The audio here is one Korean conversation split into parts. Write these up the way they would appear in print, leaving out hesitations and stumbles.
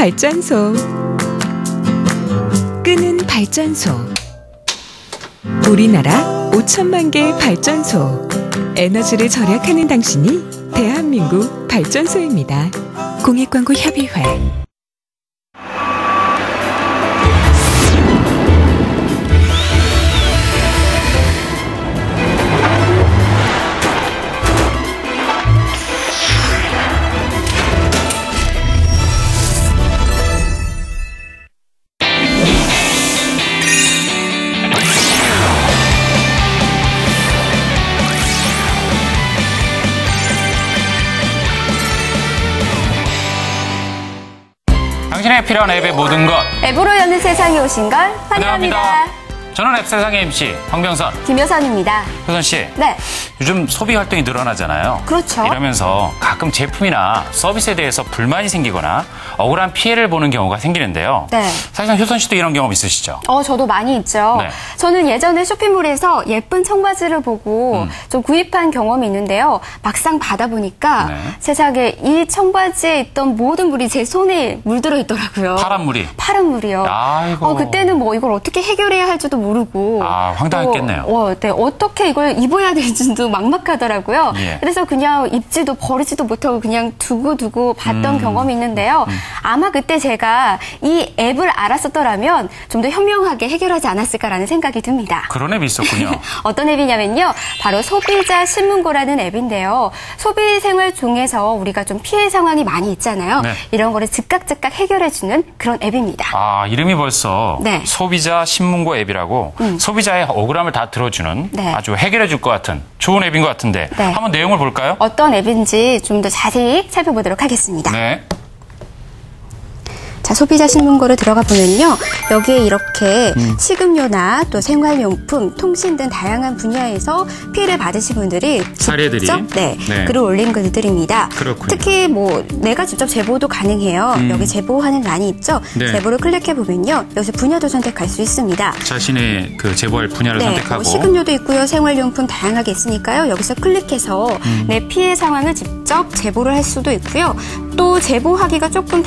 발전소. 끄는 발전소. 우리나라 5천만 개 발전소. 에너지를 절약하는 당신이 대한민국 발전소입니다. 공익광고협의회. 당신에게 필요한 앱의 모든 것. 앱으로 여는 세상에 오신 걸 환영합니다. 저는 앱세상의 MC 황병선, 김효선입니다. 효선 씨. 네. 요즘 소비 활동이 늘어나잖아요. 그렇죠. 이러면서 가끔 제품이나 서비스에 대해서 불만이 생기거나 억울한 피해를 보는 경우가 생기는데요. 네. 사실상 효선 씨도 이런 경험 있으시죠? 저도 많이 있죠. 네. 저는 예전에 쇼핑몰에서 예쁜 청바지를 보고 좀 구입한 경험이 있는데요. 막상 받아보니까 네. 세상에 이 청바지에 있던 모든 물이 제 손에 물들어 있더라고요. 파란 물이? 파란 물이요. 아이고. 그때는 뭐 이걸 어떻게 해결해야 할지도 모르고. 황당했겠네요. 네, 어떻게 이걸 입어야 될지도 막막하더라고요. 예. 그래서 그냥 입지도 버리지도 못하고 그냥 두고 봤던 경험이 있는데요. 아마 그때 제가 이 앱을 알았었더라면 좀 더 현명하게 해결하지 않았을까라는 생각이 듭니다. 그런 앱이 있었군요. 어떤 앱이냐면요. 바로 소비자 신문고라는 앱인데요. 소비 생활 중에서 우리가 좀 피해 상황이 많이 있잖아요. 네. 이런 거를 즉각 해결해주는 그런 앱입니다. 이름이 벌써 네. 소비자 신문고 앱이라고 소비자의 억울함을 다 들어주는 네. 아주 해결해 줄 것 같은 좋은 앱인 것 같은데 네. 한번 내용을 볼까요? 어떤 앱인지 좀 더 자세히 살펴보도록 하겠습니다. 네. 자, 소비자 신문고로 들어가 보면요. 여기에 이렇게 식음료나 또 생활용품, 통신 등 다양한 분야에서 피해를 받으신 분들이 사례들이? 직접 네. 글을 올린 글들입니다. 그렇군요. 특히 내가 직접 제보도 가능해요. 여기 제보하는 란이 있죠. 네. 제보를 클릭해 보면요. 여기서 분야도 선택할 수 있습니다. 자신의 그 제보할 분야를 선택하고 식음료도 있고요. 생활용품 다양하게 있으니까요. 여기서 클릭해서 내 피해 상황을 직접 제보를 할 수도 있고요. 또 제보하기가 조금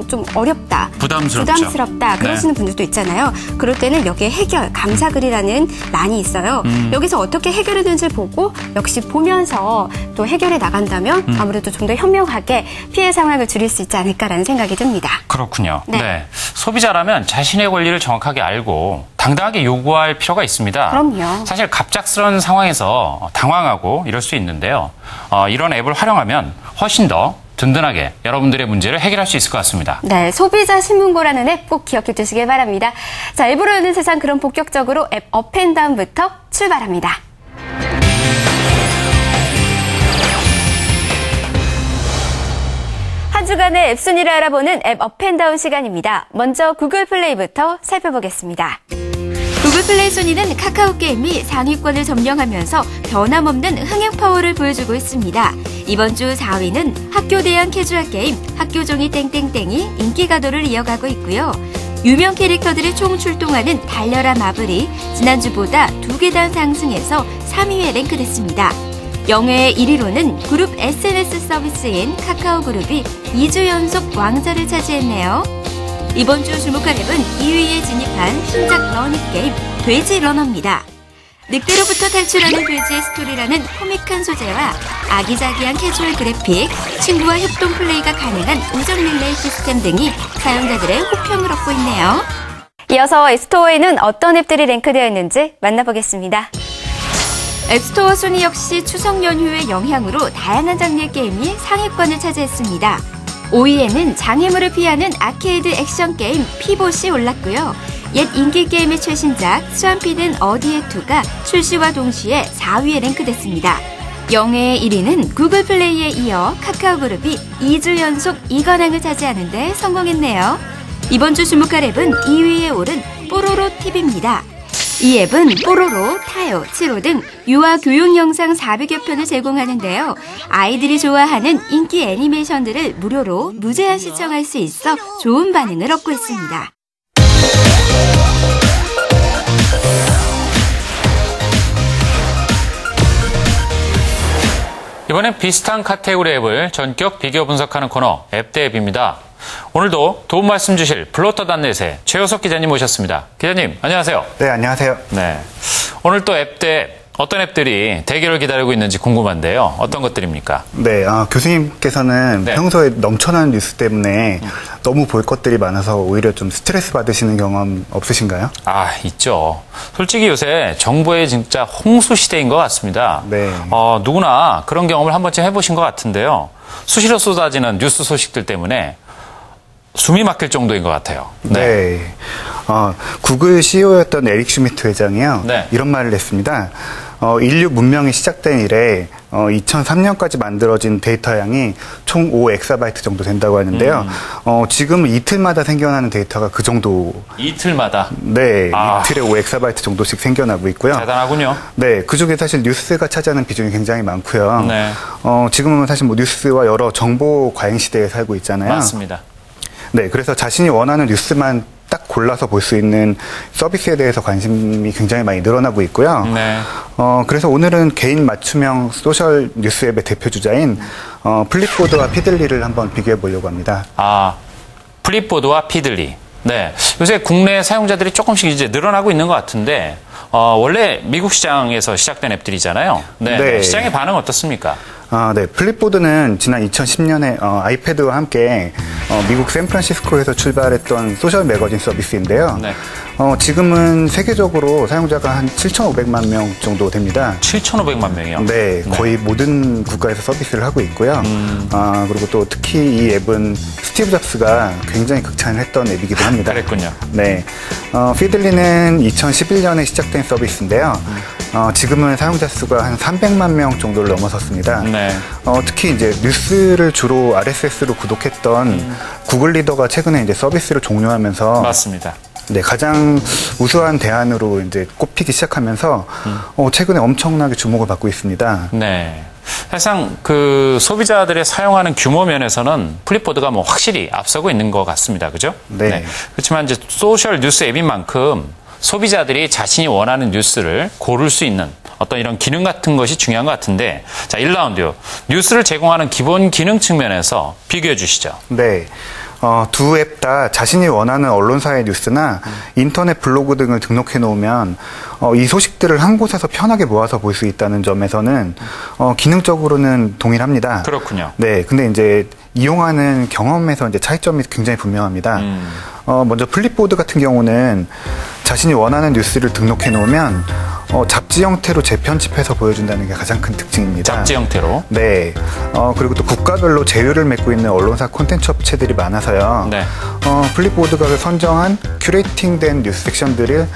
좀 어렵다. 부담스럽다. 그러시는 분들도 있잖아요. 그럴 때는 여기에 해결, 감사글이라는 란이 있어요. 여기서 어떻게 해결했는지 보고 역시 보면서 또 해결해 나간다면 아무래도 좀 더 현명하게 피해 상황을 줄일 수 있지 않을까라는 생각이 듭니다. 그렇군요. 네. 소비자라면 자신의 권리를 정확하게 알고 당당하게 요구할 필요가 있습니다. 그럼요. 사실 갑작스러운 상황에서 당황하고 이럴 수 있는데요. 이런 앱을 활용하면 훨씬 더 든든하게 여러분들의 문제를 해결할 수 있을 것 같습니다. 네, 소비자 신문고라는 앱 꼭 기억해 두시길 바랍니다. 자, 앱으로 여는 세상 그럼 본격적으로 앱 업앤다운부터 출발합니다. 한 주간의 앱 순위를 알아보는 앱 업앤다운 시간입니다. 먼저 구글 플레이부터 살펴보겠습니다. 구글 플레이 순위는 카카오 게임이 상위권을 점령하면서 변함없는 흥행 파워를 보여주고 있습니다. 이번 주 4위는 학교 대항 캐주얼 게임 학교종이 땡땡땡이 인기 가도를 이어가고 있고요. 유명 캐릭터들이 총 출동하는 달려라 마블이 지난주보다 2계단 상승해서 3위에 랭크됐습니다. 영예의 1위로는 그룹 SNS 서비스인 카카오 그룹이 2주 연속 왕좌를 차지했네요. 이번 주 주목할 앱은 2위에 진입한 신작 러닝게임 돼지 러너입니다. 늑대로부터 탈출하는 돼지의 스토리라는 코믹한 소재와 아기자기한 캐주얼 그래픽, 친구와 협동 플레이가 가능한 우정 릴레이 시스템 등이 사용자들의 호평을 얻고 있네요. 이어서 앱스토어에는 어떤 앱들이 랭크되어 있는지 만나보겠습니다. 앱스토어 순위 역시 추석 연휴의 영향으로 다양한 장르의 게임이 상위권을 차지했습니다. 5위에는 장애물을 피하는 아케이드 액션 게임 피봇이 올랐고요. 옛 인기 게임의 최신작 스왑피든 어디에2가 출시와 동시에 4위에 랭크됐습니다. 영예의 1위는 구글 플레이에 이어 카카오 그룹이 2주 연속 2관왕을 차지하는 데 성공했네요. 이번 주 주목할 앱은 2위에 오른 뽀로로 TV입니다. 이 앱은 뽀로로, 타요, 치로 등 유아 교육 영상 400여 편을 제공하는데요. 아이들이 좋아하는 인기 애니메이션들을 무료로 무제한 시청할 수 있어 좋은 반응을 얻고 있습니다. 이번엔 비슷한 카테고리 앱을 전격 비교 분석하는 코너 앱 대 앱입니다. 오늘도 도움 말씀 주실 블로터닷넷의 최효석 기자님 모셨습니다. 기자님, 안녕하세요. 네, 안녕하세요. 네. 오늘 또 앱대 어떤 앱들이 대결을 기다리고 있는지 궁금한데요. 어떤 것들입니까? 네, 교수님께서는 네. 평소에 넘쳐나는 뉴스 때문에 너무 볼 것들이 많아서 오히려 좀 스트레스 받으시는 경험 없으신가요? 아, 있죠. 솔직히 요새 정보의 진짜 홍수 시대인 것 같습니다. 네. 누구나 그런 경험을 한 번쯤 해보신 것 같은데요. 수시로 쏟아지는 뉴스 소식들 때문에 숨이 막힐 정도인 것 같아요. 네. 구글 CEO였던 에릭 슈미트 회장이요. 네. 이런 말을 했습니다. 인류 문명이 시작된 이래 2003년까지 만들어진 데이터 양이 총 5엑사바이트 정도 된다고 하는데요. 지금 이틀마다 생겨나는 데이터가 그 정도. 이틀마다? 네. 이틀에 5엑사바이트 정도씩 생겨나고 있고요. 대단하군요. 네. 그중에 사실 뉴스가 차지하는 비중이 굉장히 많고요. 네. 지금은 사실 뭐 뉴스와 여러 정보 과잉 시대에 살고 있잖아요. 맞습니다. 네. 그래서 자신이 원하는 뉴스만 딱 골라서 볼 수 있는 서비스에 대해서 관심이 굉장히 많이 늘어나고 있고요. 네. 그래서 오늘은 개인 맞춤형 소셜 뉴스 앱의 대표 주자인 플립보드와 피들리를 한번 비교해 보려고 합니다. 플립보드와 피들리. 네. 요새 국내 사용자들이 조금씩 이제 늘어나고 있는 것 같은데, 원래 미국 시장에서 시작된 앱들이잖아요. 네. 네. 시장의 반응 어떻습니까? 네. 플립보드는 지난 2010년에 아이패드와 함께 미국 샌프란시스코에서 출발했던 소셜 매거진 서비스인데요. 네. 지금은 세계적으로 사용자가 한 7,500만 명 정도 됩니다. 7,500만 명이요? 네, 거의 모든 국가에서 서비스를 하고 있고요. 그리고 또 특히 이 앱은 스티브 잡스가 굉장히 극찬을 했던 앱이기도 합니다. 그랬군요. 네, 피들리는 2011년에 시작된 서비스인데요. 지금은 사용자 수가 한 300만 명 정도를 넘어섰습니다. 네. 특히 이제 뉴스를 주로 RSS로 구독했던 구글 리더가 최근에 이제 서비스를 종료하면서 맞습니다. 네, 가장 우수한 대안으로 이제 꼽히기 시작하면서 최근에 엄청나게 주목을 받고 있습니다. 네. 사실상 그 소비자들의 사용하는 규모 면에서는 플립보드가 뭐 확실히 앞서고 있는 것 같습니다. 그죠? 네. 그렇지만 이제 소셜 뉴스 앱인 만큼 소비자들이 자신이 원하는 뉴스를 고를 수 있는 어떤 이런 기능 같은 것이 중요한 것 같은데, 자, 1라운드요. 뉴스를 제공하는 기본 기능 측면에서 비교해 주시죠. 네. 두 앱 다 자신이 원하는 언론사의 뉴스나 인터넷 블로그 등을 등록해 놓으면 이 소식들을 한 곳에서 편하게 모아서 볼 수 있다는 점에서는 기능적으로는 동일합니다. 그렇군요. 네. 근데 이제 이용하는 경험에서 이제 차이점이 굉장히 분명합니다. 먼저 플립보드 같은 경우는 자신이 원하는 뉴스를 등록해 놓으면 잡지 형태로 재편집해서 보여준다는 게 가장 큰 특징입니다. 잡지 형태로? 네. 그리고 또 국가별로 제휴를 맺고 있는 언론사 콘텐츠 업체들이 많아서요. 네. 플립보드가 선정한 큐레이팅된 뉴스 섹션들을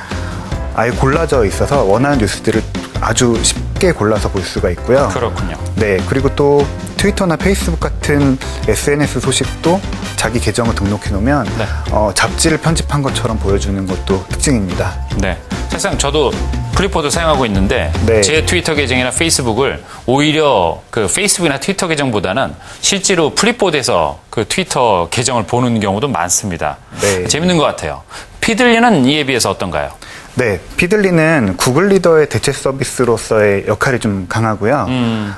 아예 골라져 있어서 원하는 뉴스들을 아주 쉽게 골라서 볼 수가 있고요. 그렇군요. 네. 그리고 또 트위터나 페이스북 같은 SNS 소식도 자기 계정을 등록해 놓으면 네. 잡지를 편집한 것처럼 보여주는 것도 특징입니다. 네. 사실상 저도 플립보드 사용하고 있는데 네. 제 트위터 계정이나 페이스북을 오히려 그 페이스북이나 트위터 계정보다는 실제로 플립보드에서 그 트위터 계정을 보는 경우도 많습니다. 네. 재밌는 것 같아요. 피들리는 이에 비해서 어떤가요? 네, 피들리는 구글 리더의 대체 서비스로서의 역할이 좀 강하고요.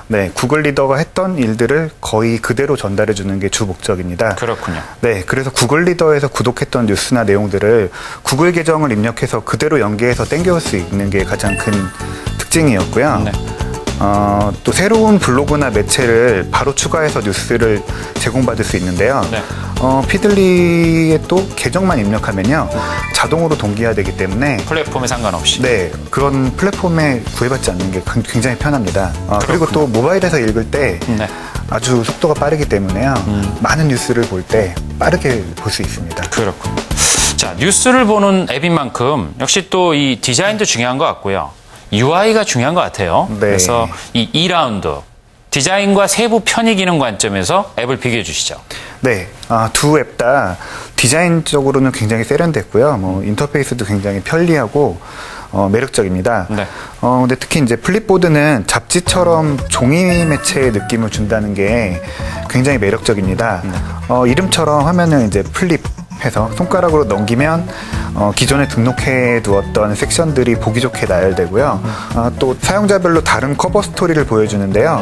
네, 구글 리더가 했던 일들을 거의 그대로 전달해 주는 게 주 목적입니다. 그렇군요. 네, 그래서 구글 리더에서 구독했던 뉴스나 내용들을 구글 계정을 입력해서 그대로 연계해서 땡겨올 수 있는 게 가장 큰 특징이었고요. 네. 또 새로운 블로그나 매체를 바로 추가해서 뉴스를 제공받을 수 있는데요. 네. 피들리에 또 계정만 입력하면요. 자동으로 동기화되기 때문에 플랫폼에 상관없이. 네, 그런 플랫폼에 구애받지 않는 게 굉장히 편합니다. 그리고 또 모바일에서 읽을 때 네. 아주 속도가 빠르기 때문에요. 많은 뉴스를 볼 때 빠르게 볼 수 있습니다. 그렇군요. 자, 뉴스를 보는 앱인 만큼 역시 또 이 디자인도 중요한 것 같고요. UI가 중요한 것 같아요. 네. 그래서 이 2라운드 디자인과 세부 편의 기능 관점에서 앱을 비교해 주시죠. 네, 두 앱 다 디자인적으로는 굉장히 세련됐고요. 뭐 인터페이스도 굉장히 편리하고 매력적입니다. 네. 근데 특히 이제 플립보드는 잡지처럼 종이 매체의 느낌을 준다는 게 굉장히 매력적입니다. 이름처럼 하면은 이제 플립 해서 손가락으로 넘기면 기존에 등록해 두었던 섹션들이 보기 좋게 나열되고요. 또 사용자별로 다른 커버 스토리를 보여주는데요.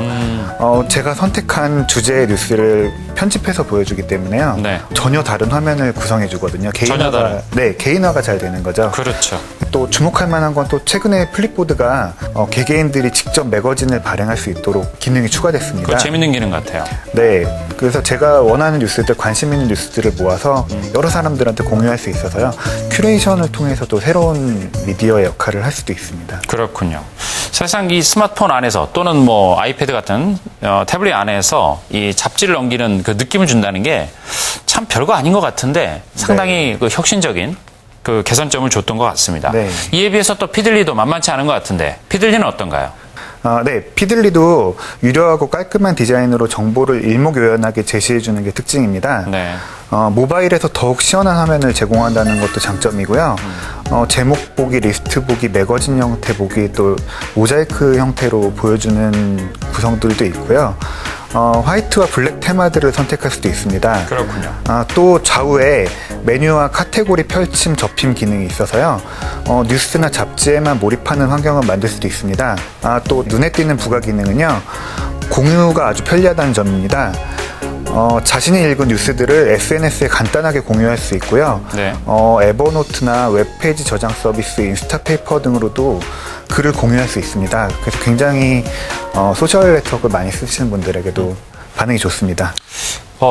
제가 선택한 주제의 뉴스를 편집해서 보여주기 때문에요. 네. 전혀 다른 화면을 구성해 주거든요. 전혀 다른. 네, 개인화가 잘 되는 거죠. 그렇죠. 또 주목할 만한 건 또 최근에 플립보드가 개개인들이 직접 매거진을 발행할 수 있도록 기능이 추가됐습니다. 그거 재밌는 기능 같아요. 네, 그래서 제가 원하는 뉴스들, 관심 있는 뉴스들을 모아서 여러 사람들한테 공유할 수 있어서요. 큐레이션을 통해서도 새로운 미디어의 역할을 할 수도 있습니다. 그렇군요. 사실상 이 스마트폰 안에서 또는 뭐 아이패드 같은 태블릿 안에서 이 잡지를 넘기는 그 느낌을 준다는 게 참 별거 아닌 것 같은데 상당히 그 혁신적인 그 개선점을 줬던 것 같습니다. 네. 이에 비해서 또 피들리도 만만치 않은 것 같은데 피들리는 어떤가요? 네, 피들리도 유려하고 깔끔한 디자인으로 정보를 일목요연하게 제시해주는 게 특징입니다. 네. 모바일에서 더욱 시원한 화면을 제공한다는 것도 장점이고요. 제목 보기, 리스트 보기, 매거진 형태 보기, 또 모자이크 형태로 보여주는 구성들도 있고요. 화이트와 블랙 테마들을 선택할 수도 있습니다. 그렇군요. 또 좌우에 메뉴와 카테고리 펼침 접힘 기능이 있어서요. 뉴스나 잡지에만 몰입하는 환경을 만들 수도 있습니다. 또 눈에 띄는 부가 기능은요. 공유가 아주 편리하다는 점입니다. 자신이 읽은 뉴스들을 SNS에 간단하게 공유할 수 있고요. 네. 에버노트나 웹페이지 저장 서비스, 인스타페이퍼 등으로도 글을 공유할 수 있습니다. 그래서 굉장히 소셜 네트워크를 많이 쓰시는 분들에게도 반응이 좋습니다.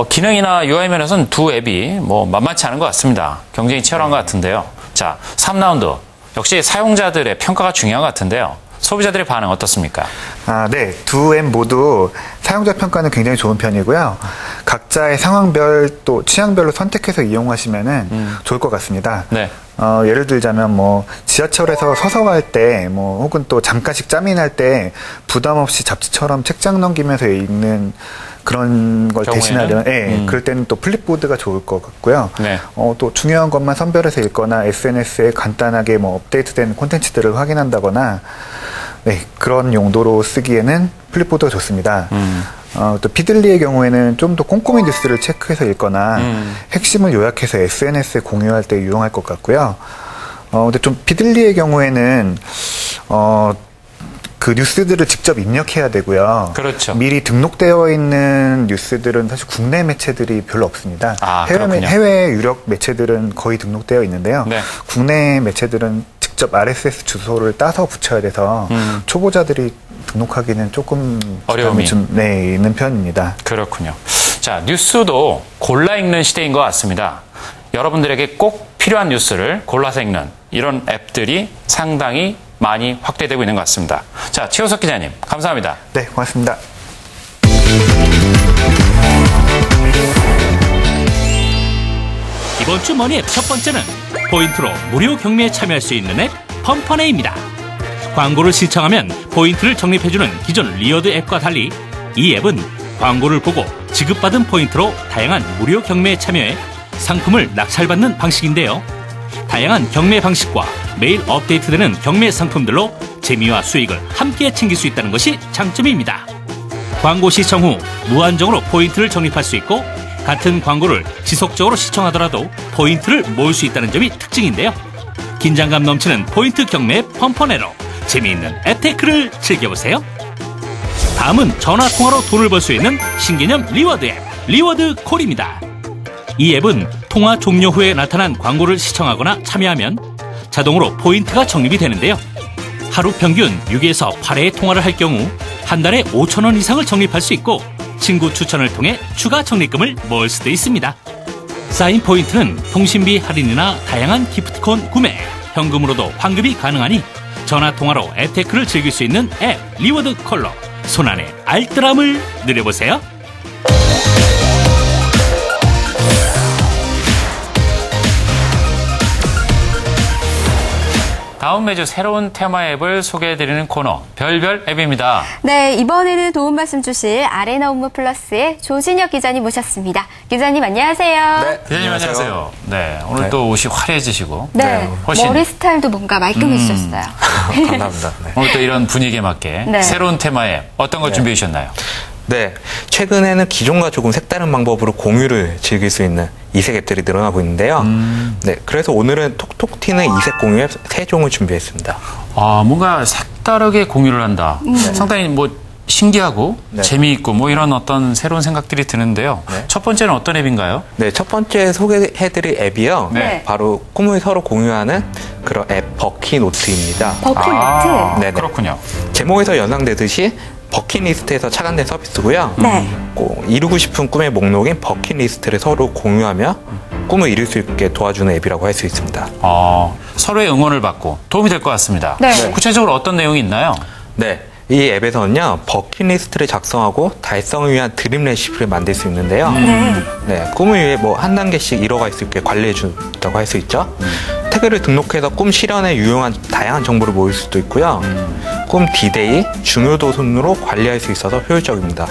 기능이나 UI 면에서는 두 앱이 뭐 만만치 않은 것 같습니다. 경쟁이 치열한 것 같은데요. 자, 3라운드. 역시 사용자들의 평가가 중요한 것 같은데요. 소비자들의 반응 어떻습니까? 네. 두 앱 모두 사용자 평가는 굉장히 좋은 편이고요. 각자의 상황별 또 취향별로 선택해서 이용하시면은 좋을 것 같습니다. 네. 예를 들자면 뭐 지하철에서 서서 갈 때 뭐 혹은 또 잠깐씩 짜민할 때 부담 없이 잡지처럼 책장 넘기면서 읽는 그런 걸 대신하려면 그럴 때는 또 플립보드가 좋을 것 같고요. 네. 또 중요한 것만 선별해서 읽거나 SNS에 간단하게 뭐 업데이트된 콘텐츠들을 확인한다거나 그런 용도로 쓰기에는 플립보드가 좋습니다. 또 피들리의 경우에는 좀 더 꼼꼼히 뉴스를 체크해서 읽거나 핵심을 요약해서 SNS에 공유할 때 유용할 것 같고요. 근데 좀 피들리의 경우에는 그 뉴스들을 직접 입력해야 되고요. 그렇죠. 미리 등록되어 있는 뉴스들은 사실 국내 매체들이 별로 없습니다. 해외 유력 매체들은 거의 등록되어 있는데요. 네. 국내 매체들은 직접 RSS 주소를 따서 붙여야 돼서 초보자들이 등록하기는 조금 어려움이 좀 있는 편입니다. 그렇군요. 자, 뉴스도 골라 읽는 시대인 것 같습니다. 여러분들에게 꼭 필요한 뉴스를 골라서 읽는 이런 앱들이 상당히 많이 확대되고 있는 것 같습니다. 자, 최우석 기자님, 감사합니다. 네, 고맙습니다. 이번 주 머니앱 첫 번째는 포인트로 무료 경매에 참여할 수 있는 앱 펌펀에입니다. 광고를 신청하면 포인트를 적립해주는 기존 리워드 앱과 달리 이 앱은 광고를 보고 지급받은 포인트로 다양한 무료 경매에 참여해 상품을 낙찰받는 방식인데요. 다양한 경매 방식과 매일 업데이트되는 경매 상품들로 재미와 수익을 함께 챙길 수 있다는 것이 장점입니다. 광고 시청 후 무한정으로 포인트를 적립할 수 있고 같은 광고를 지속적으로 시청하더라도 포인트를 모을 수 있다는 점이 특징인데요. 긴장감 넘치는 포인트 경매 펌펀에로 재미있는 앱테크를 즐겨보세요. 다음은 전화통화로 돈을 벌 수 있는 신개념 리워드 앱 리워드 콜입니다. 이 앱은 통화 종료 후에 나타난 광고를 시청하거나 참여하면 자동으로 포인트가 적립이 되는데요. 하루 평균 6에서 8회의 통화를 할 경우 한 달에 5,000원 이상을 적립할 수 있고 친구 추천을 통해 추가 적립금을 모을 수도 있습니다. 쌓인 포인트는 통신비 할인이나 다양한 기프트콘 구매, 현금으로도 환급이 가능하니 전화통화로 앱테크를 즐길 수 있는 앱 리워드 콜로 손안의 알뜰함을 누려보세요. 다음 매주 새로운 테마 앱을 소개해드리는 코너 별별 앱입니다. 네, 이번에는 도움 말씀 주실 아레나 업무 플러스의 조진혁 기자님 모셨습니다. 기자님 안녕하세요. 네, 기자님 안녕하세요. 네, 오늘 또 옷이 화려해지시고 훨씬 머리 스타일도 뭔가 말끔해지셨어요. 감사합니다. 네. 오늘 또 이런 분위기에 맞게 새로운 테마 앱 어떤 걸 준비해 주셨나요? 네, 최근에는 기존과 조금 색다른 방법으로 공유를 즐길 수 있는 이색 앱들이 늘어나고 있는데요. 네, 그래서 오늘은 톡톡 튀는 이색 공유 앱 3종을 준비했습니다. 아, 뭔가 색다르게 공유를 한다. 상당히 뭐 신기하고 네. 재미있고 뭐 이런 어떤 새로운 생각들이 드는데요. 네. 첫 번째는 어떤 앱인가요? 네, 첫 번째 소개해드릴 앱이요. 네. 바로 꿈을 서로 공유하는 그런 앱 버킷노트입니다. 버킷노트. 네네. 그렇군요. 제목에서 연상되듯이 버킷리스트에서 착안된 서비스고요. 네. 꼭 이루고 싶은 꿈의 목록인 버킷리스트를 서로 공유하며 꿈을 이룰 수 있게 도와주는 앱이라고 할 수 있습니다. 서로의 응원을 받고 도움이 될 것 같습니다. 네. 구체적으로 어떤 내용이 있나요? 네. 이 앱에서는요, 버킷리스트를 작성하고 달성을 위한 드림 레시피를 만들 수 있는데요. 네, 꿈을 위해 뭐 한 단계씩 이뤄갈 수 있게 관리해 준다고 할 수 있죠. 태그를 등록해서 꿈 실현에 유용한 다양한 정보를 모을 수도 있고요. 꿈 디데이, 중요도 순으로 관리할 수 있어서 효율적입니다.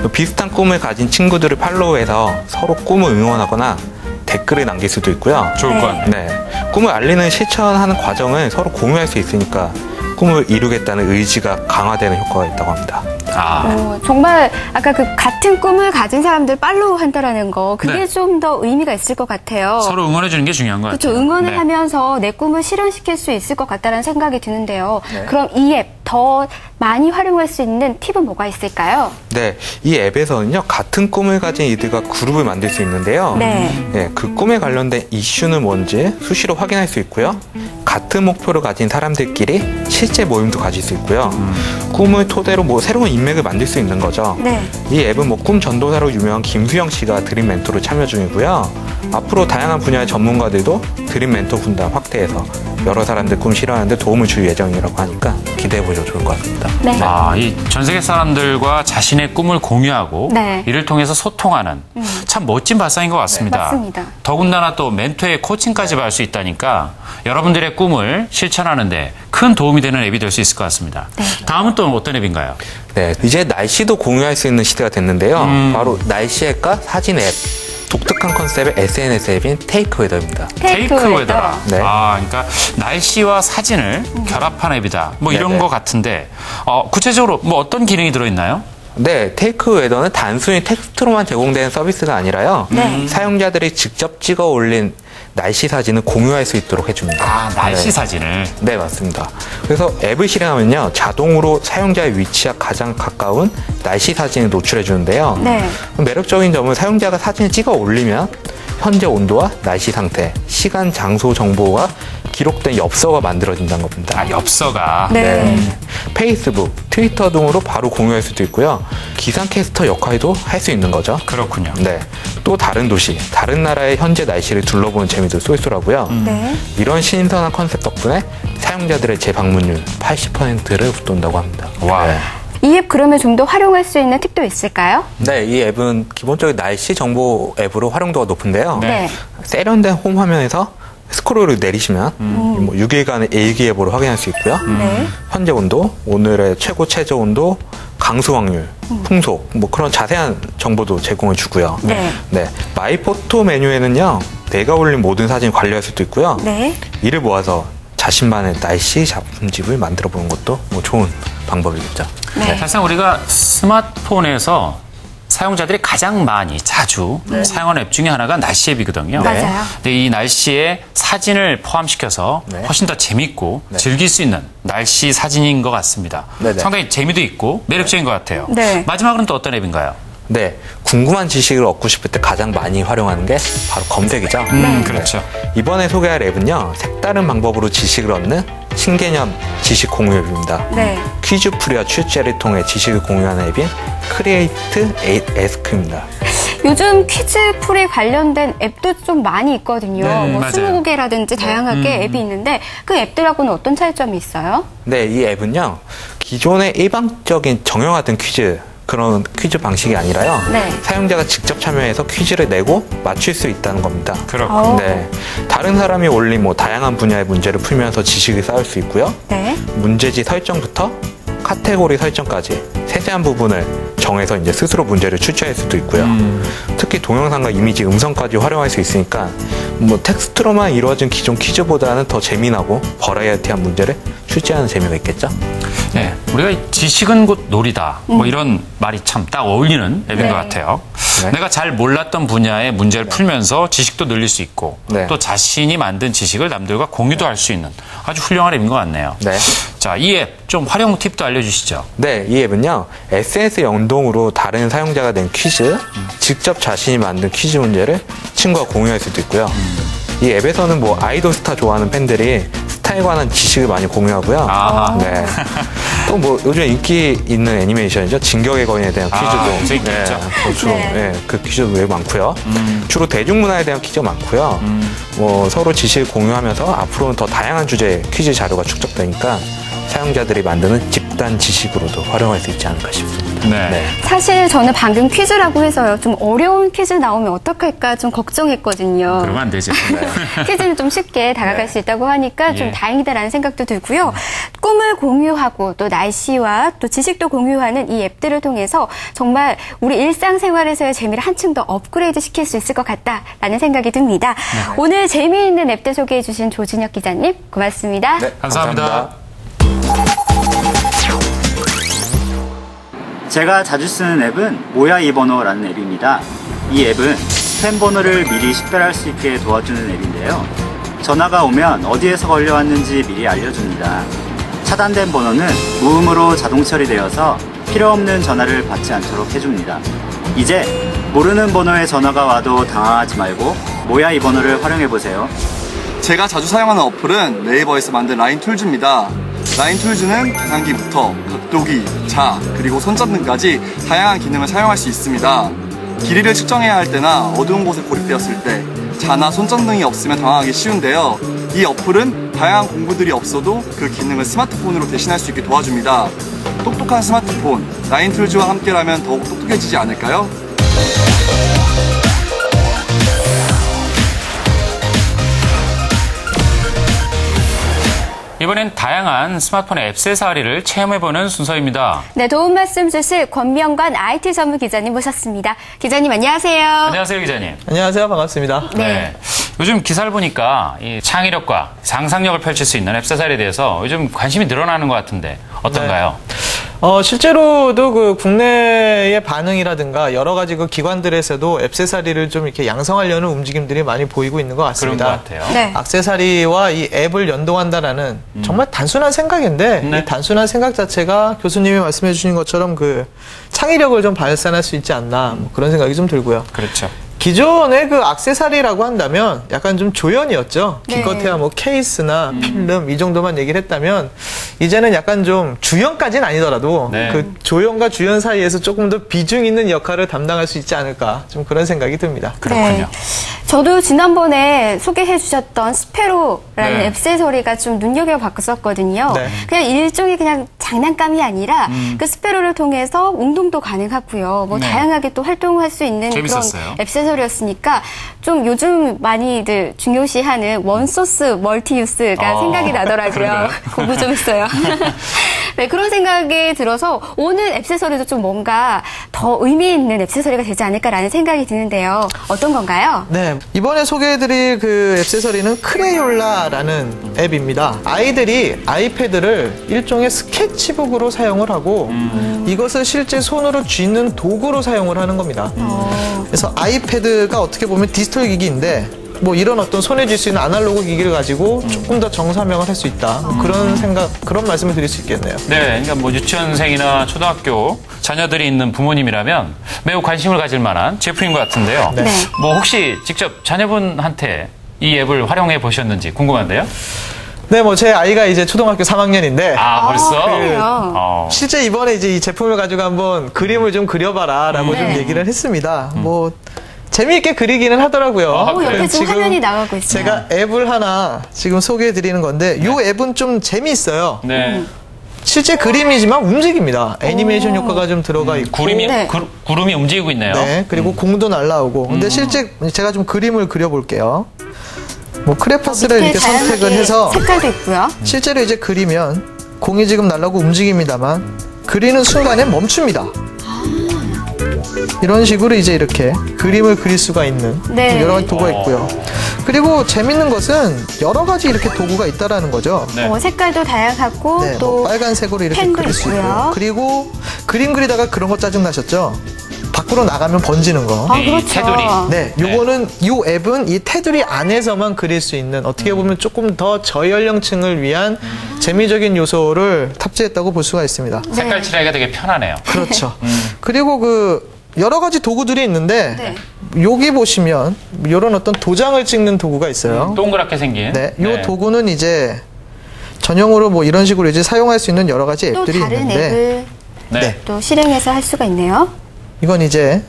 또 비슷한 꿈을 가진 친구들을 팔로우해서 서로 꿈을 응원하거나 댓글을 남길 수도 있고요. 좋을 것 같네요. 네, 꿈을 알리는 실천하는 과정을 서로 공유할 수 있으니까 꿈을 이루겠다는 의지가 강화되는 효과가 있다고 합니다. 정말 아까 그 같은 꿈을 가진 사람들 팔로우 한다라는 거 그게 네. 좀 더 의미가 있을 것 같아요. 서로 응원해 주는 게 중요한 것 그렇죠. 같아요. 응원을 네. 하면서 내 꿈을 실현시킬 수 있을 것 같다는 생각이 드는데요. 네. 그럼 이 앱 더 많이 활용할 수 있는 팁은 뭐가 있을까요? 네, 이 앱에서는요, 같은 꿈을 가진 이들과 그룹을 만들 수 있는데요. 네. 그 꿈에 관련된 이슈는 뭔지 수시로 확인할 수 있고요. 같은 목표를 가진 사람들끼리 실제 모임도 가질 수 있고요. 꿈을 토대로 뭐 새로운 인맥을 만들 수 있는 거죠. 네. 이 앱은 뭐 꿈 전도사로 유명한 김수영 씨가 드림 멘토로 참여 중이고요. 앞으로 다양한 분야의 전문가들도 드림 멘토 군단 확대해서 여러 사람들 꿈 실현하는 데 도움을 줄 예정이라고 하니까 기대해보셔도 좋을 것 같습니다. 네. 이 전 세계 사람들과 자신의 꿈을 공유하고 네. 이를 통해서 소통하는 참 멋진 발상인 것 같습니다. 맞습니다. 더군다나 또 멘토의 코칭까지 받을 수 있다니까 여러분들의 꿈을 실천하는데 큰 도움이 되는 앱이 될 수 있을 것 같습니다. 다음은 또 어떤 앱인가요? 네, 이제 날씨도 공유할 수 있는 시대가 됐는데요. 바로 날씨 앱과 사진 앱, 독특한 컨셉의 SNS 앱인 테이크웨더입니다. 테이크웨더라. 네. 그러니까 날씨와 사진을 결합한 앱이다. 뭐 이런 네네. 것 같은데 구체적으로 뭐 어떤 기능이 들어있나요? 네, 테이크웨더는 단순히 텍스트로만 제공되는 서비스가 아니라요. 사용자들이 직접 찍어 올린 날씨 사진을 공유할 수 있도록 해줍니다. 날씨 네. 사진을. 네, 맞습니다. 그래서 앱을 실행하면요, 자동으로 사용자의 위치와 가장 가까운 날씨 사진을 노출해 주는데요. 네. 매력적인 점은 사용자가 사진을 찍어 올리면 현재 온도와 날씨 상태, 시간, 장소 정보가 기록된 엽서가 만들어진다는 겁니다. 엽서가. 네. 페이스북, 트위터 등으로 바로 공유할 수도 있고요. 기상캐스터 역할도 할 수 있는 거죠. 그렇군요. 네. 또 다른 도시, 다른 나라의 현재 날씨를 둘러보는 재미도 쏠쏠하고요. 네. 이런 신선한 컨셉 덕분에 사용자들의 재방문율 80%를 웃돈다고 합니다. 와. 네. 이 앱 그러면 좀 더 활용할 수 있는 팁도 있을까요? 네, 이 앱은 기본적인 날씨 정보 앱으로 활용도가 높은데요. 네. 세련된 홈 화면에서 스크롤을 내리시면 뭐 6일간의 일기예보를 확인할 수 있고요. 네. 현재 온도, 오늘의 최고 최저 온도, 강수 확률, 풍속, 뭐 그런 자세한 정보도 제공해 주고요. 네. 마이 포토 메뉴에는요, 내가 올린 모든 사진 관리할 수도 있고요. 네. 이를 모아서 자신만의 날씨 작품집을 만들어 보는 것도 뭐 좋은 방법이겠죠. 네. 사실상 우리가 스마트폰에서 사용자들이 가장 많이 자주 사용하는 앱 중에 하나가 날씨 앱이거든요. 맞아요. 근데 이 날씨에 사진을 포함시켜서 네. 훨씬 더 재밌고 즐길 수 있는 날씨 사진인 것 같습니다. 네네. 상당히 재미도 있고 매력적인 것 같아요. 네. 마지막으로는 또 어떤 앱인가요? 네, 궁금한 지식을 얻고 싶을 때 가장 많이 활용하는 게 바로 검색이죠. 그렇죠. 이번에 소개할 앱은요, 색다른 방법으로 지식을 얻는 신개념 지식 공유 앱입니다. 네. 퀴즈 풀이와 출제를 통해 지식을 공유하는 앱인 크리에이트 에스크입니다. 요즘 퀴즈 풀이 관련된 앱도 좀 많이 있거든요. 네, 뭐 맞아요. 스무고개라든지 다양하게 앱이 있는데 그 앱들하고는 어떤 차이점이 있어요? 네, 이 앱은요, 기존의 일반적인 정형화된 퀴즈, 그런 퀴즈 방식이 아니라요. 네. 사용자가 직접 참여해서 퀴즈를 내고 맞출 수 있다는 겁니다. 그렇군요. 네, 다른 사람이 올린 뭐 다양한 분야의 문제를 풀면서 지식을 쌓을 수 있고요. 네. 문제지 설정부터 카테고리 설정까지 세세한 부분을 정해서 이제 스스로 문제를 출제할 수도 있고요. 특히 동영상과 이미지, 음성까지 활용할 수 있으니까 뭐 텍스트로만 이루어진 기존 퀴즈보다는 더 재미나고 버라이어티한 문제를 출제하는 재미가 있겠죠. 네, 우리가 지식은 곧 놀이다. 뭐 이런 말이 참 딱 어울리는 앱인 것 같아요. 네. 내가 잘 몰랐던 분야의 문제를 풀면서 지식도 늘릴 수 있고 네. 또 자신이 만든 지식을 남들과 공유도 할 수 있는 아주 훌륭한 앱인 것 같네요. 네. 자, 이 앱 좀 활용 팁도 알려주시죠. 네, 이 앱은요, SNS 연동으로 다른 사용자가 낸 퀴즈, 직접 자신이 만든 퀴즈 문제를 친구와 공유할 수도 있고요. 이 앱에서는 뭐 아이돌 스타 좋아하는 팬들이 스타에 관한 지식을 많이 공유하고요. 아하. 네. 또 뭐 요즘 인기 있는 애니메이션이죠. 진격의 거인에 대한 퀴즈도. 재밌게 있죠. 주로 네, 그 퀴즈도 되게 많고요. 주로 대중문화에 대한 퀴즈가 많고요. 뭐 서로 지식을 공유하면서 앞으로는 더 다양한 주제의 퀴즈 자료가 축적되니까 사용자들이 만드는 집단 지식으로도 활용할 수 있지 않을까 싶습니다. 네. 사실 저는 방금 퀴즈라고 해서요. 좀 어려운 퀴즈 나오면 어떡할까 좀 걱정했거든요. 그러면 안 되죠. 퀴즈는 좀 쉽게 다가갈 수 있다고 하니까 좀 예. 다행이다라는 생각도 들고요. 꿈을 공유하고 또 날씨와 또 지식도 공유하는 이 앱들을 통해서 정말 우리 일상생활에서의 재미를 한층 더 업그레이드 시킬 수 있을 것 같다라는 생각이 듭니다. 오늘 재미있는 앱들 소개해 주신 조진혁 기자님 고맙습니다. 네, 감사합니다. 제가 자주 쓰는 앱은 뭐야 이 번호라는 앱입니다. 이 앱은 스팸 번호를 미리 식별할 수 있게 도와주는 앱인데요. 전화가 오면 어디에서 걸려왔는지 미리 알려줍니다. 차단된 번호는 무음으로 자동 처리되어서 필요 없는 전화를 받지 않도록 해줍니다. 이제 모르는 번호에 전화가 와도 당황하지 말고 뭐야 이 번호를 활용해보세요. 제가 자주 사용하는 어플은 네이버에서 만든 라인 툴즈입니다. 라인 툴즈는 계산기부터 각도기, 자, 그리고 손전등까지 다양한 기능을 사용할 수 있습니다. 길이를 측정해야 할 때나 어두운 곳에 고립되었을 때 자나 손전등이 없으면 당황하기 쉬운데요. 이 어플은 다양한 공구들이 없어도 그 기능을 스마트폰으로 대신할 수 있게 도와줍니다. 똑똑한 스마트폰, 라인 툴즈와 함께라면 더욱 똑똑해지지 않을까요? 이번엔 다양한 스마트폰 액세서리를 체험해보는 순서입니다. 네, 도움 말씀 주실 권명관 IT 전문 기자님 모셨습니다. 기자님 안녕하세요. 안녕하세요, 기자님. 안녕하세요. 반갑습니다. 네. 요즘 기사를 보니까 이 창의력과 상상력을 펼칠 수 있는 액세서리에 대해서 요즘 관심이 늘어나는 것 같은데 어떤가요? 실제로도 그 국내의 반응이라든가 여러 가지 그 기관들에서도 액세서리를 좀 이렇게 양성하려는 움직임들이 많이 보이고 있는 것 같습니다. 그런 것 같아요. 네. 액세서리와 이 앱을 연동한다라는 정말 단순한 생각인데 네. 이 단순한 생각 자체가 교수님이 말씀해 주신 것처럼 그 창의력을 좀 발산할 수 있지 않나 뭐 그런 생각이 좀 들고요. 그렇죠. 기존의 그 액세서리라고 한다면 약간 좀 조연이었죠. 네. 기껏해야 뭐 케이스나 필름 이 정도만 얘기를 했다면 이제는 약간 좀 주연까지는 아니더라도 네. 그 조연과 주연 사이에서 조금 더 비중 있는 역할을 담당할 수 있지 않을까 좀 그런 생각이 듭니다. 그렇군요. 네. 저도 지난번에 소개해 주셨던 스페로라는 네. 액세서리가 좀 눈여겨봤었거든요. 네. 그냥 일종의 그냥 장난감이 아니라 그 스페로를 통해서 운동도 가능하고요. 뭐 네. 다양하게 또 활동할 수 있는 재밌었어요. 그런 액세서리였으니까 좀 요즘 많이들 중요시하는 원소스 멀티유스가 생각이 나더라고요. 그런가요? 공부 좀 했어요. 네, 그런 생각이 들어서 오늘 액세서리도 좀 뭔가 더 의미 있는 액세서리가 되지 않을까라는 생각이 드는데요. 어떤 건가요? 네, 이번에 소개해드릴 그 액세서리는 크레올라라는 앱입니다. 아이들이 아이패드를 일종의 스케치북으로 사용을 하고 이것을 실제 손으로 쥐는 도구로 사용을 하는 겁니다. 그래서 아이패드가 어떻게 보면 디지털 기기인데 뭐 이런 어떤 손에 쥘 수 있는 아날로그 기기를 가지고 조금 더 정사명을 할 수 있다. 뭐 그런 생각, 그런 말씀을 드릴 수 있겠네요. 네, 그러니까 뭐 유치원생이나 초등학교 자녀들이 있는 부모님이라면 매우 관심을 가질 만한 제품인 것 같은데요. 네. 뭐 혹시 직접 자녀분한테 이 앱을 활용해 보셨는지 궁금한데요. 네, 뭐 제 아이가 이제 초등학교 3학년인데 아, 벌써? 그래요? 실제 이번에 이제 이 제품을 가지고 한번 그림을 좀 그려봐라라고 좀 네. 얘기를 했습니다. 뭐 재미있게 그리기는 하더라고요. 옆에 지금 화면이 나가고 있어요. 제가 앱을 하나 지금 소개해드리는 건데 이 앱은 좀 재미있어요. 네. 실제 그림이지만 움직입니다. 애니메이션 효과가 좀 들어가 있고. 구름이, 네. 구름이 움직이고 있네요. 네, 그리고 공도 날라오고. 근데 실제 제가 좀 그림을 그려볼게요. 뭐 크레파스를 밑에 이렇게 선택을 다양하게 해서 색깔도 있고요. 실제로 이제 그리면 공이 지금 날라오고 움직입니다만 그리는 순간에 멈춥니다. 이런 식으로 이제 이렇게 그림을 그릴 수가 있는 네. 여러 가지 도구가 있고요. 그리고 재밌는 것은 여러 가지 이렇게 도구가 있다라는 거죠. 네. 색깔도 다양하고 네, 또 뭐 빨간색으로 이렇게 펜도 그릴 수 있고, 있고요. 그리고 그림 그리다가 그런 거 짜증 나셨죠? 밖으로 나가면 번지는 거. 아, 이 그렇죠. 테두리. 네, 요거는 이 앱은 이 테두리 안에서만 그릴 수 있는, 어떻게 보면 조금 더 저연령층을 위한 재미적인 요소를 탑재했다고 볼 수가 있습니다. 색깔 칠하기가 되게 편하네요. 그렇죠. 그리고 그 여러 가지 도구들이 있는데 네. 여기 보시면 이런 어떤 도장을 찍는 도구가 있어요. 동그랗게 생긴. 네, 요 도구는 이제 전용으로 뭐 이런 식으로 이제 사용할 수 있는 여러 가지 또 앱들이 다른 있는데, 앱을 네. 또 실행해서 할 수가 있네요. 이건 이제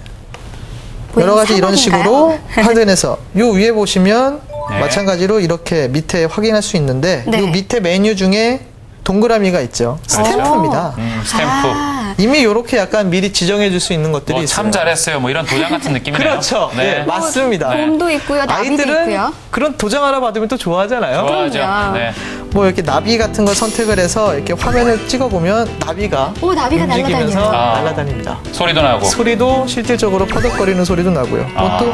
여러 가지 이런 식으로 확인해서 요 위에 보시면 네. 마찬가지로 이렇게 밑에 확인할 수 있는데, 네. 요 밑에 메뉴 중에 동그라미가 있죠. 스탬프입니다. 스탬프. 이미 이렇게 약간 미리 지정해 줄 수 있는 것들이 있어요. 참 잘했어요. 뭐 이런 도장 같은 느낌이네요. 그렇죠. 네, 맞습니다. 곰도 있고요, 나비도 아이들은 있고요. 그런 도장 하나 받으면 또 좋아하잖아요. 좋아하죠. 그럼요. 네. 뭐 이렇게 나비 같은 걸 선택을 해서 이렇게 화면을 찍어보면 나비가 오, 나비가 움직이면서 날아다녀요. 날아다닙니다. 소리도 나고. 소리도 실질적으로 퍼덕거리는 소리도 나고요. 뭐또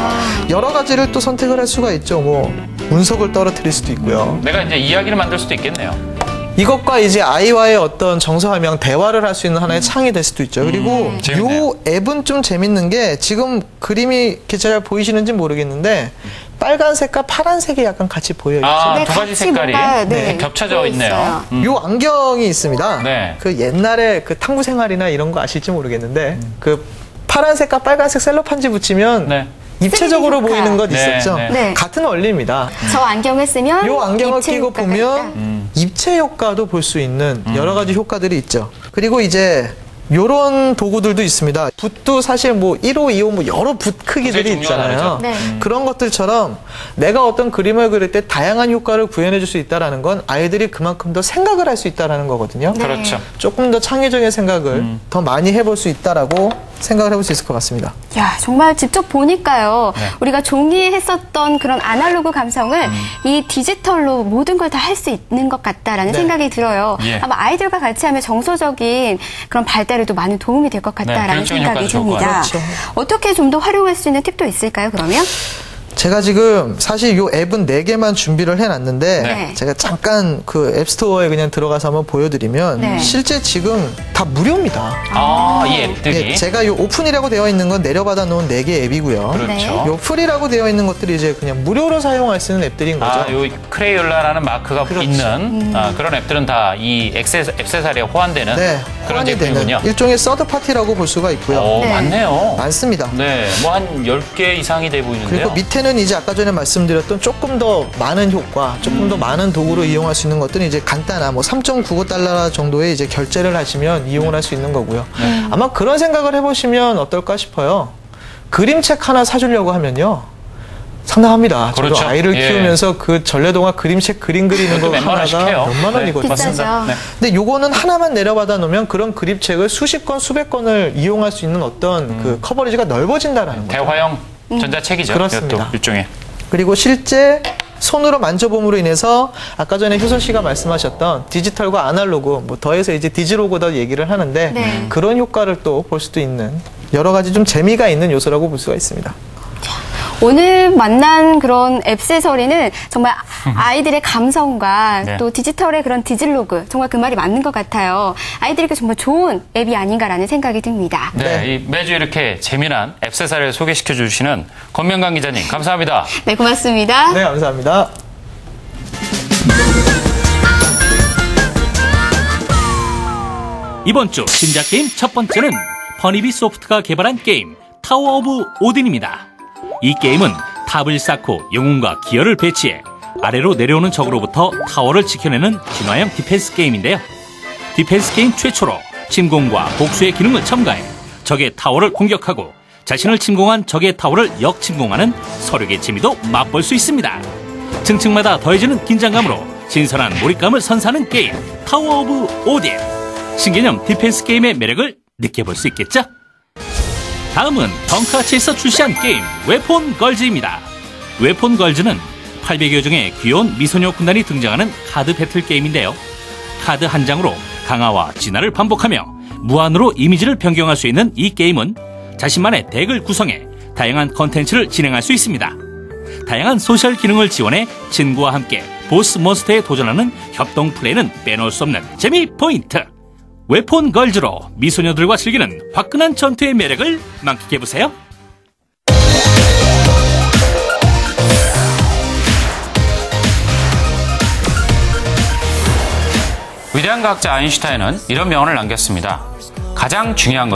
여러 가지를 또 선택을 할 수가 있죠. 뭐 운석을 떨어뜨릴 수도 있고요. 내가 이제 이야기를 만들 수도 있겠네요. 이것과 이제 아이와의 어떤 정서화명 대화를 할 수 있는 하나의 창이 될 수도 있죠. 그리고 재밌네요. 요 앱은 좀 재밌는 게, 지금 그림이 이렇게 잘 보이시는지 모르겠는데 빨간색과 파란색이 약간 같이 보여 있죠. 아, 네, 두 가지 같이 색깔이 뭔가, 네, 겹쳐져 있네요. 요 안경이 있습니다. 네. 그 옛날에 그 탐구 생활이나 이런 거 아실지 모르겠는데, 그 파란색과 빨간색 셀로판지 붙이면 네. 입체적으로 3D 효과. 보이는 것 네, 있었죠. 네. 네. 같은 원리입니다. 저 안경을 쓰면 요 안경을 입체 끼고 효과가 보면 있다. 입체 효과도 볼 수 있는 여러 가지 효과들이 있죠. 그리고 이제 요런 도구들도 있습니다. 붓도 사실 뭐 1호, 2호 뭐 여러 붓 크기들이 굉장히 있잖아요. 중요하죠. 네. 그런 것들처럼 내가 어떤 그림을 그릴 때 다양한 효과를 구현해 줄 수 있다는 건 아이들이 그만큼 더 생각을 할 수 있다는 거거든요. 네. 그렇죠. 조금 더 창의적인 생각을 더 많이 해볼 수 있다라고 생각을 해볼 수 있을 것 같습니다. 야, 정말 직접 보니까요. 네. 우리가 종이에 했었던 그런 아날로그 감성을 이 디지털로 모든 걸 다 할 수 있는 것 같다라는 네. 생각이 들어요. 예. 아마 아이들과 같이 하면 정서적인 그런 발달에도 많은 도움이 될 것 같다라는 교육적인 생각이 효과도 좋을 것 듭니다. 같아요. 그렇죠. 어떻게 좀 더 활용할 수 있는 팁도 있을까요, 그러면? 제가 지금 사실 요 앱은 4개만 준비를 해놨는데, 네. 제가 잠깐 그 앱스토어에 그냥 들어가서 한번 보여드리면, 네. 실제 지금 다 무료입니다. 아, 이 앱들이. 예, 제가 요 오픈이라고 되어 있는 건 내려받아 놓은 4개 앱이고요. 그렇죠. 네. 요 프리라고 되어 있는 것들이 이제 그냥 무료로 사용할 수 있는 앱들인 거죠. 아, 요 크레이올라라는 마크가 그렇죠. 있는 그런 앱들은 다 이 액세서리에 호환되는 네, 그런 호환이 되는 제품이군요. 일종의 서드 파티라고 볼 수가 있고요. 오, 네. 많네요. 많습니다. 네, 뭐 한 10개 이상이 돼 보이는데요. 그리고 밑에는 이제 아까 전에 말씀드렸던 조금 더 많은 효과, 조금 더 많은 도구로 이용할 수 있는 것들은 이제 간단한 뭐 3.99달러 정도의 이제 결제를 하시면 이용을 할 수 있는 거고요. 아마 그런 생각을 해보시면 어떨까 싶어요. 그림책 하나 사주려고 하면요. 상당합니다. 그렇죠. 저도 아이를 예. 키우면서 그 전래동화 그림책 그림 그리는 거 그것도 몇만 원씩 하나가 해요. 몇만 원이거든요. 비싸죠. 네. 근데 요거는 하나만 내려받아 놓으면 그런 그림책을 수십 권, 수백 권을 이용할 수 있는 어떤 그 커버리지가 넓어진다는 거죠. 대화형 전자책이죠. 그렇습니다. 이것도 일종의. 그리고 실제 손으로 만져봄으로 인해서 아까 전에 효선 씨가 말씀하셨던 디지털과 아날로그, 뭐 더해서 이제 디지로그다 얘기를 하는데, 네. 그런 효과를 또 볼 수도 있는 여러 가지 좀 재미가 있는 요소라고 볼 수가 있습니다. 오늘 만난 그런 액세서리는 정말 아이들의 감성과 네. 또 디지털의 그런 디지로그, 정말 그 말이 맞는 것 같아요. 아이들에게 정말 좋은 앱이 아닌가라는 생각이 듭니다. 네, 이 매주 이렇게 재미난 액세서리를 소개시켜 주시는 권명강 기자님, 감사합니다. 네, 고맙습니다. 네, 감사합니다. 이번 주 신작 게임 첫 번째는 퍼니비 소프트가 개발한 게임 타워 오브 오딘입니다. 이 게임은 탑을 쌓고 영웅과 기어를 배치해 아래로 내려오는 적으로부터 타워를 지켜내는 진화형 디펜스 게임인데요. 디펜스 게임 최초로 침공과 복수의 기능을 첨가해 적의 타워를 공격하고 자신을 침공한 적의 타워를 역침공하는 서력의 재미도 맛볼 수 있습니다. 층층마다 더해지는 긴장감으로 신선한 몰입감을 선사하는 게임 타워 오브 오딘. 신개념 디펜스 게임의 매력을 느껴볼 수 있겠죠? 다음은 덩크아치에서 출시한 게임 웨폰 걸즈입니다. 웨폰 걸즈는 800여 종의 귀여운 미소녀 군단이 등장하는 카드 배틀 게임인데요. 카드 한 장으로 강화와 진화를 반복하며 무한으로 이미지를 변경할 수 있는 이 게임은 자신만의 덱을 구성해 다양한 컨텐츠를 진행할 수 있습니다. 다양한 소셜 기능을 지원해 친구와 함께 보스 몬스터에 도전하는 협동 플레이는 빼놓을 수 없는 재미 포인트. 웨폰 걸즈로 미소녀들과 즐기는 화끈한 전투의 매력을 만끽해보세요. 위대한 과학자 아인슈타인은 이런 명언을 남겼습니다. 가장 중요한 것